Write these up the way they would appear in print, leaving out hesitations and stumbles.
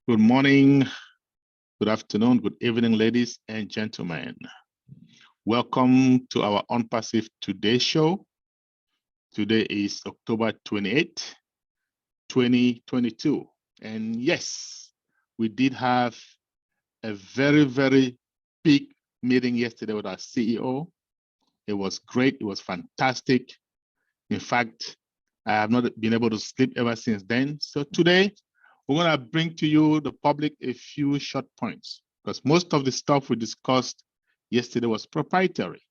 Good morning, good afternoon, good evening, ladies and gentlemen. Welcome to our ONPASSIVE Today show. Today is October 28, 2022. And yes, we did have a very, very big meeting yesterday with our CEO. It was great, it was fantastic. In fact, I have not been able to sleep ever since then. So today, we're going to bring to you, the public, a few short points, because most of the stuff we discussed yesterday was proprietary.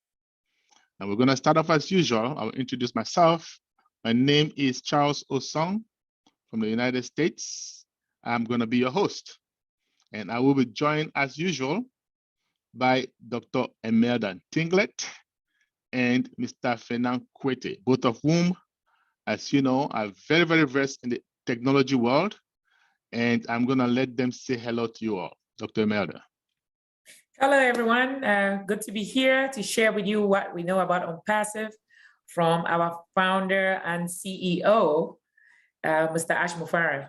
And we're going to start off as usual. I'll introduce myself. My name is Charles Osong from the United States. I'm going to be your host. And I will be joined as usual by Dr. Emelda Ntinglet and Mr. Fernand Kuete, both of whom, as you know, are very, very versed in the technology world. And I'm going to let them say hello to you all. Dr. Emelda. Hello, everyone. Good to be here to share with you what we know about ONPASSIVE from our founder and CEO, Mr. Ash Mufareh.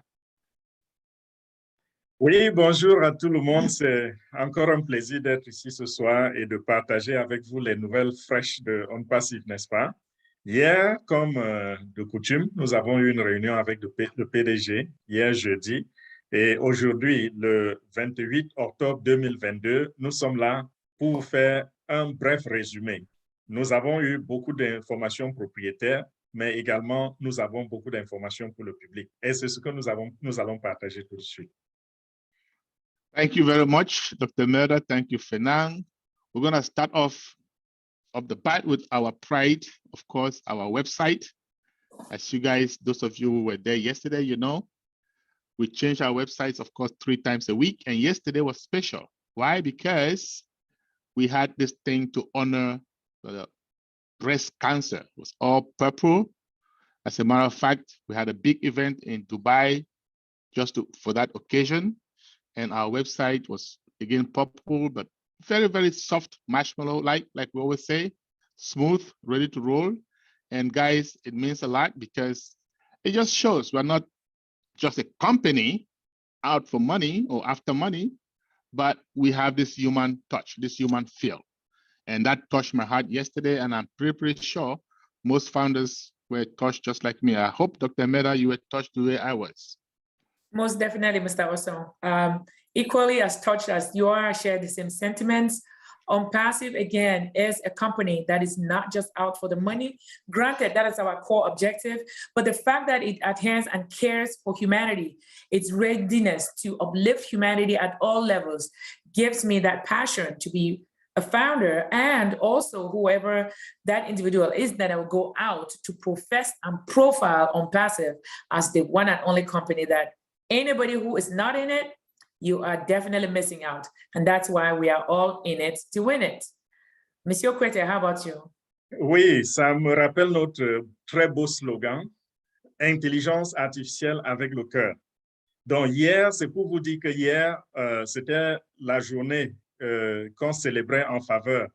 Oui, bonjour à tout le monde. C'est encore un plaisir d'être ici ce soir et de partager avec vous les nouvelles fraîches de ONPASSIVE, n'est-ce pas? Hier, comme de coutume, nous avons eu une réunion avec le PDG, hier jeudi, et aujourd'hui, le 28 octobre 2022, nous sommes là pour vous faire un bref résumé. Nous avons eu beaucoup d'informations propriétaires, mais également, nous avons beaucoup d'informations pour le public. Et c'est ce que nous allons partager tout de suite. Thank you very much, Dr. Emelda. Thank you, Fernand. We're going to start off the bat with our pride, of course, our website. As you guys, those of you who were there yesterday, you know, we change our websites, of course, 3 times a week. And yesterday was special. Why? Because we had this thing to honor breast cancer. It was all purple. As a matter of fact, we had a big event in Dubai just for that occasion. And our website was, again, purple, but very, very soft marshmallow, like we always say, smooth, ready to roll. And guys, it means a lot because it just shows we're not just a company out for money or after money, but we have this human touch, this human feel. And that touched my heart yesterday, and I'm pretty sure most founders were touched just like me. I hope, Dr. Emelda, you were touched the way I was. Most definitely, Mr. Osong. Equally as touched as you are, I share the same sentiments. ONPASSIVE, again, is a company that is not just out for the money. Granted, that is our core objective, but the fact that it adheres and cares for humanity, its readiness to uplift humanity at all levels, gives me that passion to be a founder, and also whoever that individual is that I will go out to profess and profile ONPASSIVE as the one and only company that anybody who is not in it, you are definitely missing out. And that's why we are all in it to win it. Monsieur Kuete, how about you? Oui, ça me rappelle notre très beau slogan, intelligence artificielle avec le cœur. Donc hier, c'est pour vous dire que hier, c'était la journée qu'on célébrait en faveur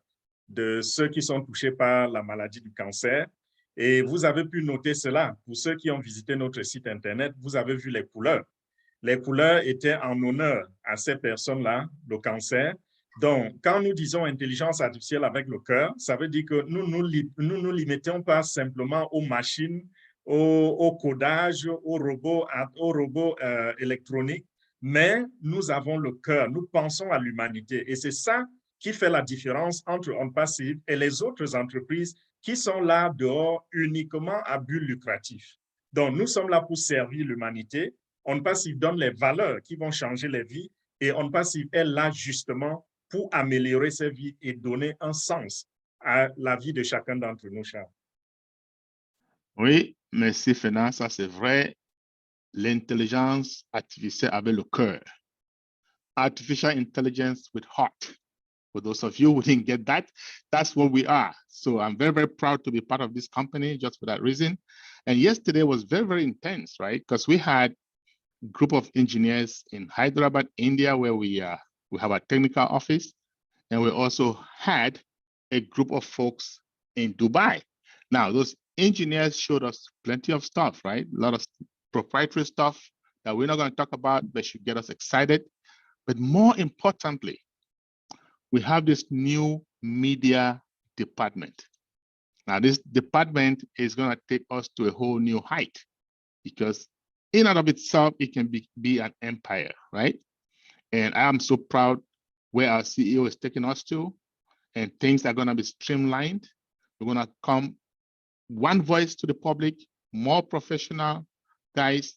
de ceux qui sont touchés par la maladie du cancer. Et vous avez pu noter cela. Pour ceux qui ont visité notre site Internet, vous avez vu les couleurs. Les couleurs étaient en honneur à ces personnes-là, le cancer. Donc, quand nous disons intelligence artificielle avec le cœur, ça veut dire que nous nous limitons pas simplement aux machines, au codage, aux robots électroniques, mais nous avons le cœur, nous pensons à l'humanité. Et c'est ça qui fait la différence entre ONPASSIVE et les autres entreprises qui sont là dehors uniquement à but lucratif. Donc, nous sommes là pour servir l'humanité. ONPASSIVE donne les valeurs qui vont changer les vies et ONPASSIVE est là justement pour améliorer ces vies et donner un sens à la vie de chacun d'entre nous, Charles. Oui, merci Fernand, ça c'est vrai. L'intelligence artificielle avec le cœur. Artificial intelligence with heart. For those of you who didn't get that, that's what we are. So I'm very, very proud to be part of this company just for that reason. And yesterday was very, very intense, right? Because we had group of engineers in Hyderabad, India, where we have a technical office. And we also had a group of folks in Dubai. Now, those engineers showed us plenty of stuff, right? A lot of proprietary stuff, that we're not going to talk about that should get us excited. But more importantly, we have this new media department. Now, this department is going to take us to a whole new height because in and of itself, it can be an empire, right? And I am so proud where our CEO is taking us to, and things are going to be streamlined. We're going to come one voice to the public, more professional guys.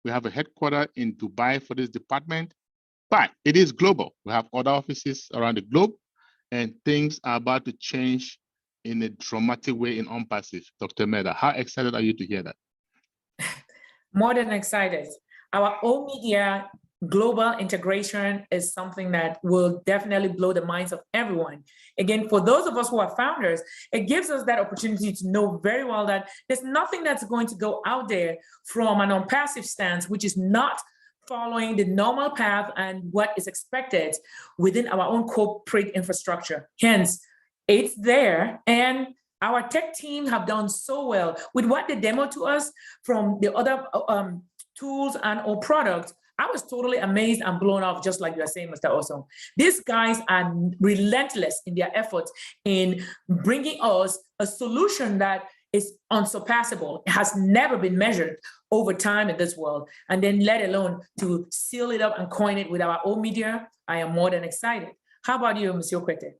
We have a headquarters in Dubai for this department, but it is global. We have other offices around the globe, and things are about to change in a dramatic way in ONPASSIVE. Dr. Emelda, how excited are you to hear that? More than excited. Our own media global integration is something that will definitely blow the minds of everyone. Again, for those of us who are founders, it gives us that opportunity to know very well that there's nothing that's going to go out there from an ONPASSIVE stance, which is not following the normal path and what is expected within our own corporate infrastructure. Hence, it's there, and our tech team have done so well with what they demo to us from the other tools and or products. I was totally amazed and blown off, just like you are saying, Mr. Osong. These guys are relentless in their efforts in bringing us a solution that is unsurpassable. It has never been measured over time in this world. And then let alone to seal it up and coin it with our own media, I am more than excited. How about you, Monsieur Kuete?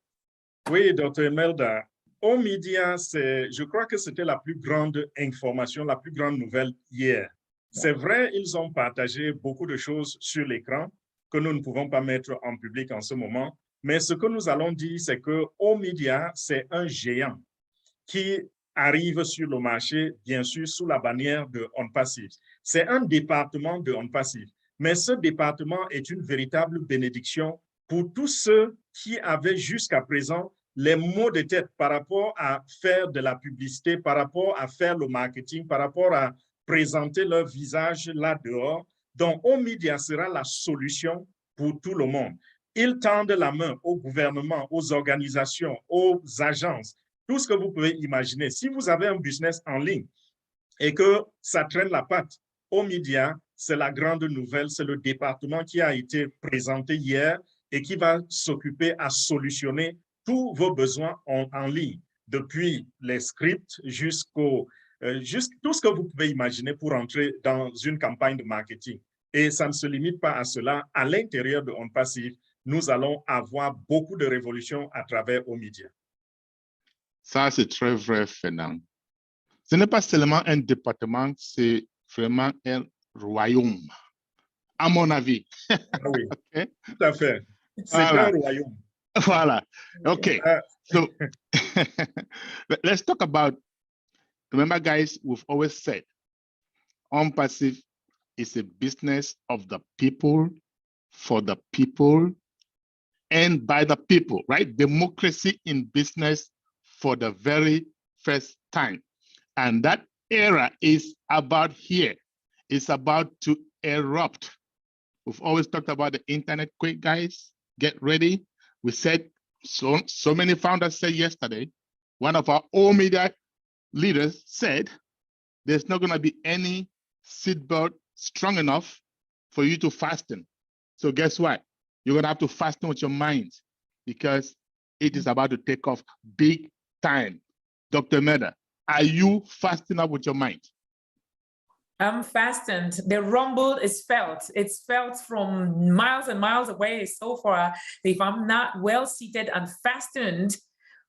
Oui, Dr. Emelda. Aux médias, je crois que c'était la plus grande information, la plus grande nouvelle hier. C'est vrai, ils ont partagé beaucoup de choses sur l'écran que nous ne pouvons pas mettre en public en ce moment. Mais ce que nous allons dire, c'est que aux médias, c'est un géant qui arrive sur le marché, bien sûr, sous la bannière de ONPASSIVE. C'est un département de ONPASSIVE. Mais ce département est une véritable bénédiction pour tous ceux qui avaient jusqu'à présent les maux de tête par rapport à faire de la publicité, par rapport à faire le marketing, par rapport à présenter leur visage là dehors. Donc, ONPASSIVE sera la solution pour tout le monde. Ils tendent la main au gouvernement, aux organisations, aux agences, tout ce que vous pouvez imaginer. Si vous avez un business en ligne et que ça traîne la patte, ONPASSIVE, c'est la grande nouvelle, c'est le département qui a été présenté hier et qui va s'occuper à solutionner tous vos besoins en ligne, depuis les scripts jusqu'au tout ce que vous pouvez imaginer pour entrer dans une campagne de marketing. Et ça ne se limite pas à cela. À l'intérieur de ONPASSIVE, nous allons avoir beaucoup de révolutions à travers ONPASSIVE. Ça, c'est très vrai, Fernand. Ce n'est pas seulement un département, c'est vraiment un royaume, à mon avis. Oui, okay? Tout à fait. C'est Voilà. un royaume. Voilà. Okay. So let's talk about, remember, guys, we've always said ONPASSIVE is a business of the people, for the people, and by the people, right? Democracy in business for the very first time. And that era is about here. It's about to erupt. We've always talked about the internet quake, guys. Get ready. We said, so many founders said yesterday, one of our own media leaders said, there's not going to be any seatbelt strong enough for you to fasten. So guess what? You're going to have to fasten with your mind because it is about to take off big time. Dr. Emelda, are you fastening up with your mind? I'm fastened. The rumble is felt. It's felt from miles and miles away so far. If I'm not well seated and fastened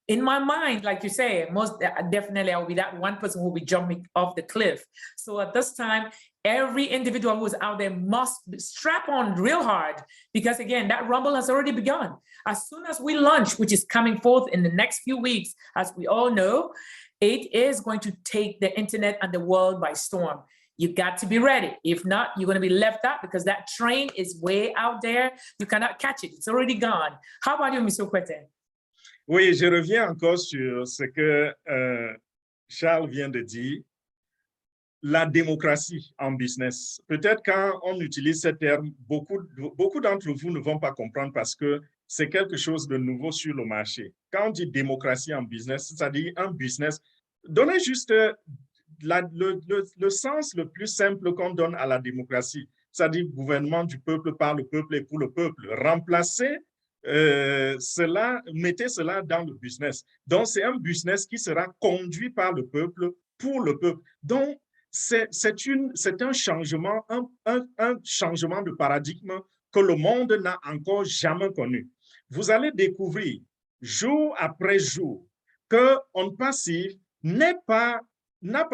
in my mind, like you say, most definitely I will be that one person who will be jumping off the cliff. So at this time, every individual who's out there must strap on real hard because again, that rumble has already begun. As soon as we launch, which is coming forth in the next few weeks, as we all know, it is going to take the internet and the world by storm. You got to be ready. If not, you're going to be left out because that train is way out there. You cannot catch it. It's already gone. How about you, Monsieur Kuete? Oui, je reviens encore sur ce que Charles vient de dire. La démocratie en business. Peut-être quand on utilise ce terme, beaucoup d'entre vous ne vont pas comprendre parce que c'est quelque chose de nouveau sur le marché. Quand on dit démocratie en business, c'est-à-dire un business, donnez juste le sens le plus simple qu'on donne à la démocratie. c'est-à-dire gouvernement du peuple, par le peuple et pour le peuple. Remplacez cela, mettez cela dans le business. Donc, c'est un business qui sera conduit par le peuple, pour le peuple. Donc, c'est un changement, un changement de paradigme que le monde n'a encore jamais connu. Vous allez découvrir jour après jour que ONPASSIVE n'a pas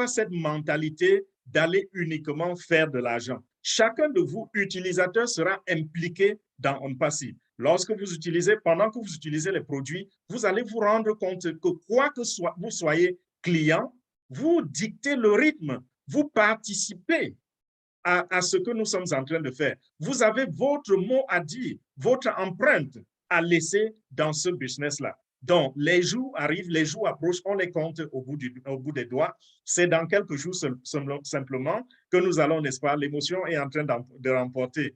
cette mentalité d'aller uniquement faire de l'argent. Chacun de vous, utilisateurs, sera impliqué dans ONPASSIVE. Lorsque vous utilisez, pendant que vous utilisez les produits, vous allez vous rendre compte que quoi que vous soyez client, vous dictez le rythme, vous participez à ce que nous sommes en train de faire. Vous avez votre mot à dire, votre empreinte à laisser dans ce business-là. Donc, les jours arrivent, les jours approchent, on les compte au bout des doigts. C'est dans quelques jours simplement que nous allons, n'est-ce pas, l'émotion est en train de remporter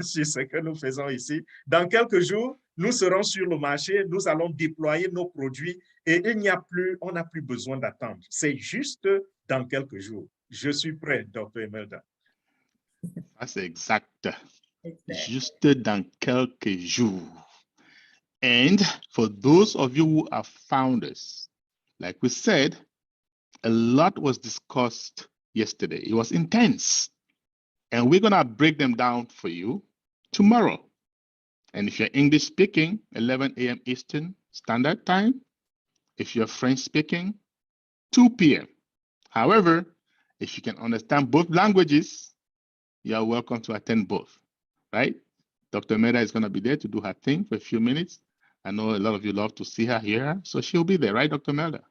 sur ce que nous faisons ici. Dans quelques jours, nous serons sur le marché, nous allons déployer nos produits et on n'a plus besoin d'attendre. C'est juste dans quelques jours. Je suis prêt, Dr. Emelda. C'est exact. Juste dans quelques jours. And for those of you who are founders, like we said, a lot was discussed yesterday. It was intense. And we're going to break them down for you tomorrow. And if you're English speaking, 11 a.m. Eastern Standard Time. If you're French speaking, 2 p.m. However, if you can understand both languages, you are welcome to attend both, right? Dr. Emelda is going to be there to do her thing for a few minutes. I know a lot of you love to see her, hear her, so she'll be there, right, Dr. Emelda?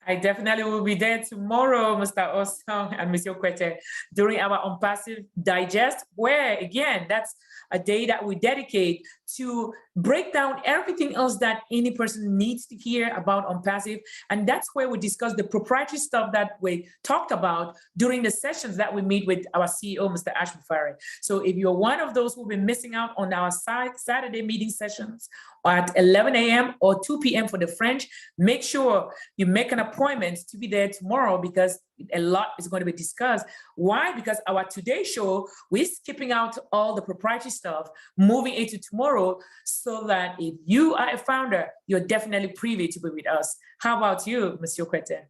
I definitely will be there tomorrow, Mr. Osong and Mr. Kuete, during our ONPASSIVE Digest, where, again, that's a day that we dedicate to break down everything else that any person needs to hear about ONPASSIVE. And that's where we discuss the proprietary stuff that we talked about during the sessions that we meet with our CEO, Mr. Ash Mufari. So if you're one of those who've been missing out on our Saturday meeting sessions at 11 a.m. or 2 p.m. for the French, make sure you make an appointment to be there tomorrow because a lot is going to be discussed. Why? Because our today show, we're skipping out all the proprietary stuff, moving into tomorrow, so that if you are a founder, you're definitely privy to be with us. How about you, Monsieur Kuete?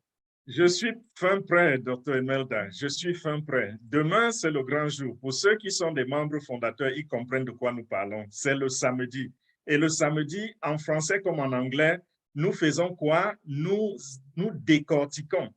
Je suis fin prêt, Dr. Emelda. Je suis fin prêt. Demain, c'est le grand jour. Pour ceux qui sont des membres fondateurs, ils comprennent de quoi nous parlons. C'est le samedi. Et le samedi, en français comme en anglais, nous faisons quoi? Nous décortiquons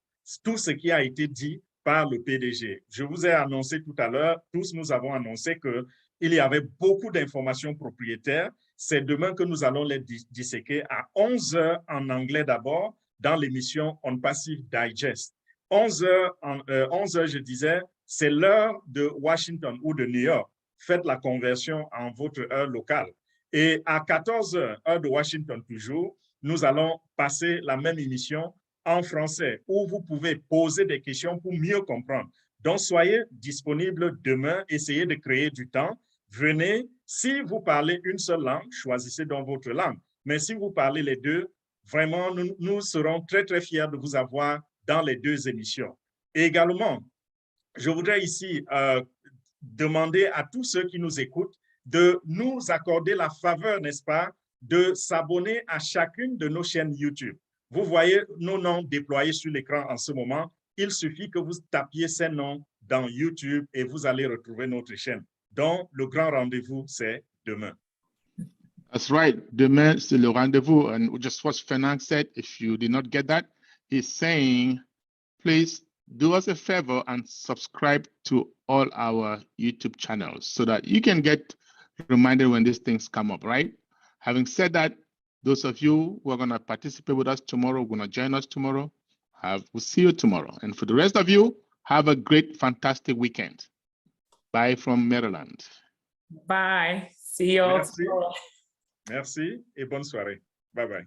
tout ce qui a été dit par le PDG. Je vous ai annoncé tout à l'heure, tous nous avons annoncé qu'il y avait beaucoup d'informations propriétaires. C'est demain que nous allons les disséquer à 11 h en anglais d'abord, dans l'émission ONPASSIVE Digest. 11 h, je disais, c'est l'heure de Washington ou de New York. Faites la conversion en votre heure locale. Et à 14 h, heure de Washington toujours, nous allons passer la même émission en français, où vous pouvez poser des questions pour mieux comprendre. Donc, soyez disponibles demain, essayez de créer du temps. Venez, si vous parlez une seule langue, choisissez donc votre langue. Mais si vous parlez les deux, vraiment, nous serons très, très fiers de vous avoir dans les deux émissions. Et également, je voudrais ici demander à tous ceux qui nous écoutent de nous accorder la faveur, n'est-ce pas, de s'abonner à chacune de nos chaînes YouTube. Vous voyez nos noms déployés sur l'écran en ce moment. Il suffit que vous tapiez ces noms dans YouTube et vous allez retrouver notre chaîne. Donc, le grand rendez-vous, c'est demain. That's right. Demain, c'est le rendez-vous. And just what Fernand said, if you did not get that, he's saying, please do us a favor and subscribe to all our YouTube channels so that you can get reminded when these things come up, right? Having said that, those of you who are going to participate with us tomorrow, going to join us tomorrow, we'll see you tomorrow. And for the rest of you, have a great, fantastic weekend. Bye from Maryland. Bye. See you all tomorrow. Merci et bonne soirée. Bye-bye.